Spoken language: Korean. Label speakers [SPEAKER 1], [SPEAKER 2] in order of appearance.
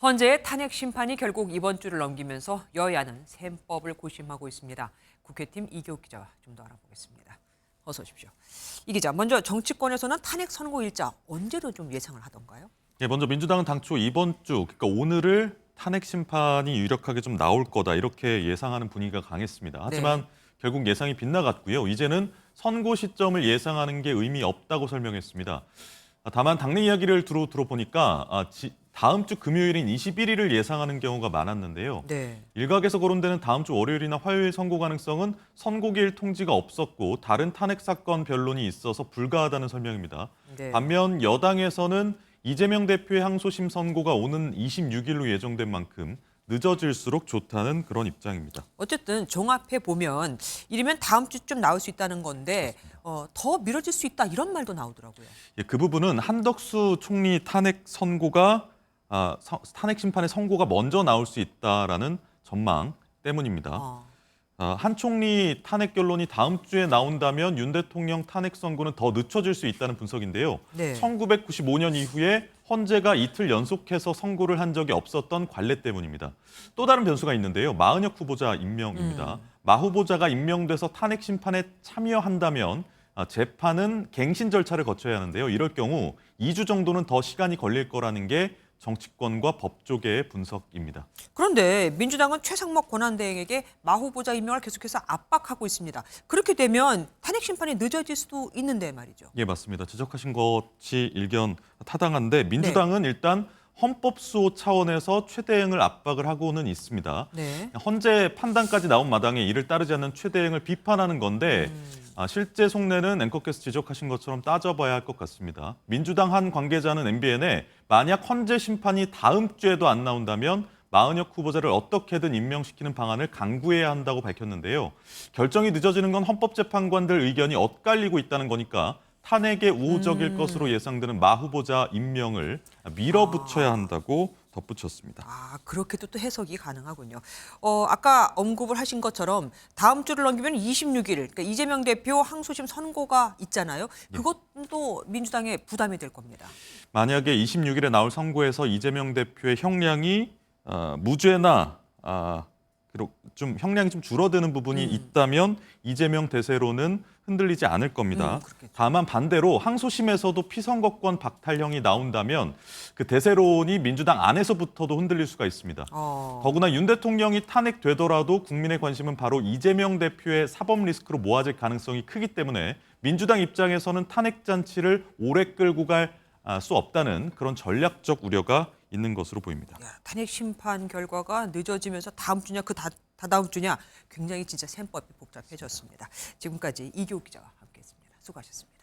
[SPEAKER 1] 헌재의 탄핵 심판이 결국 이번 주를 넘기면서 여야는 셈법을 고심하고 있습니다. 국회팀 이교욱 기자와 좀 더 알아보겠습니다. 어서 오십시오. 이 기자, 먼저 정치권에서는 탄핵 선고 일자 언제로 좀 예상을 하던가요?
[SPEAKER 2] 네, 먼저 민주당은 당초 이번 주, 그러니까 오늘을 탄핵 심판이 유력하게 좀 나올 거다 이렇게 예상하는 분위기가 강했습니다. 하지만 결국 예상이 빗나갔고요. 이제는 선고 시점을 예상하는 게 의미 없다고 설명했습니다. 다만 당내 이야기를 들어보니까 다음 주 금요일인 21일을 예상하는 경우가 많았는데요. 일각에서 거론되는 다음 주 월요일이나 화요일 선고 가능성은 선고기일 통지가 없었고 다른 탄핵 사건 변론이 있어서 불가하다는 설명입니다. 반면 여당에서는 이재명 대표의 항소심 선고가 오는 26일로 예정된 만큼 늦어질수록 좋다는 그런 입장입니다.
[SPEAKER 1] 어쨌든 종합해 보면 이르면 다음 주쯤 나올 수 있다는 건데 더 미뤄질 수 있다 이런 말도 나오더라고요.
[SPEAKER 2] 예, 그 부분은 한덕수 총리 탄핵 선고가 탄핵 심판의 선고가 먼저 나올 수 있다라는 전망 때문입니다. 한 총리 탄핵 결론이 다음 주에 나온다면 윤 대통령 탄핵 선고는 더 늦춰질 수 있다는 분석인데요. 1995년 이후에 헌재가 이틀 연속해서 선고를 한 적이 없었던 관례 때문입니다. 또 다른 변수가 있는데요. 마은혁 후보자 임명입니다. 마 후보자가 임명돼서 탄핵 심판에 참여한다면 재판은 갱신 절차를 거쳐야 하는데요. 이럴 경우 2주 정도는 더 시간이 걸릴 거라는 게 정치권과 법조계의 분석입니다.
[SPEAKER 1] 그런데 민주당은 최상목 권한대행에게 마 후보자 임명을 계속해서 압박하고 있습니다. 그렇게 되면 탄핵 심판이 늦어질 수도 있는데 말이죠.
[SPEAKER 2] 예, 맞습니다. 지적하신 것이 일견 타당한데 민주당은 일단 헌법수호 차원에서 최대행을 압박을 하고는 있습니다. 헌재 판단까지 나온 마당에 이를 따르지 않는 최대행을 비판하는 건데 실제 속내는 앵커께서 지적하신 것처럼 따져봐야 할 것 같습니다. 민주당 한 관계자는 MBN에 만약 헌재 심판이 다음 주에도 안 나온다면 마은혁 후보자를 어떻게든 임명시키는 방안을 강구해야 한다고 밝혔는데요. 결정이 늦어지는 건 헌법재판관들 의견이 엇갈리고 있다는 거니까 탄핵에 우호적일 것으로 예상되는 마 후보자 임명을 밀어붙여야 한다고 덧붙였습니다.
[SPEAKER 1] 그렇게도 또 해석이 가능하군요. 아까 언급을 하신 것처럼 다음 주를 넘기면 26일, 그러니까 이재명 대표 항소심 선고가 있잖아요. 그것도 민주당의 부담이 될 겁니다.
[SPEAKER 2] 만약에 26일에 나올 선고에서 이재명 대표의 형량이 무죄나 좀 형량이 좀 줄어드는 부분이 있다면 이재명 대세로는 흔들리지 않을 겁니다. 다만 반대로 항소심에서도 피선거권 박탈형이 나온다면 그 대세론이 민주당 안에서부터도 흔들릴 수가 있습니다. 더구나 윤 대통령이 탄핵되더라도 국민의 관심은 바로 이재명 대표의 사법 리스크로 모아질 가능성이 크기 때문에 민주당 입장에서는 탄핵 잔치를 오래 끌고 갈 수 없다는 그런 전략적 우려가 있는 것으로 보입니다.
[SPEAKER 1] 탄핵 심판 결과가 늦어지면서 다음 주냐 다다음 주냐 굉장히 진짜 셈법이 복잡해졌습니다. 지금까지 이교욱 기자와 함께했습니다. 수고하셨습니다.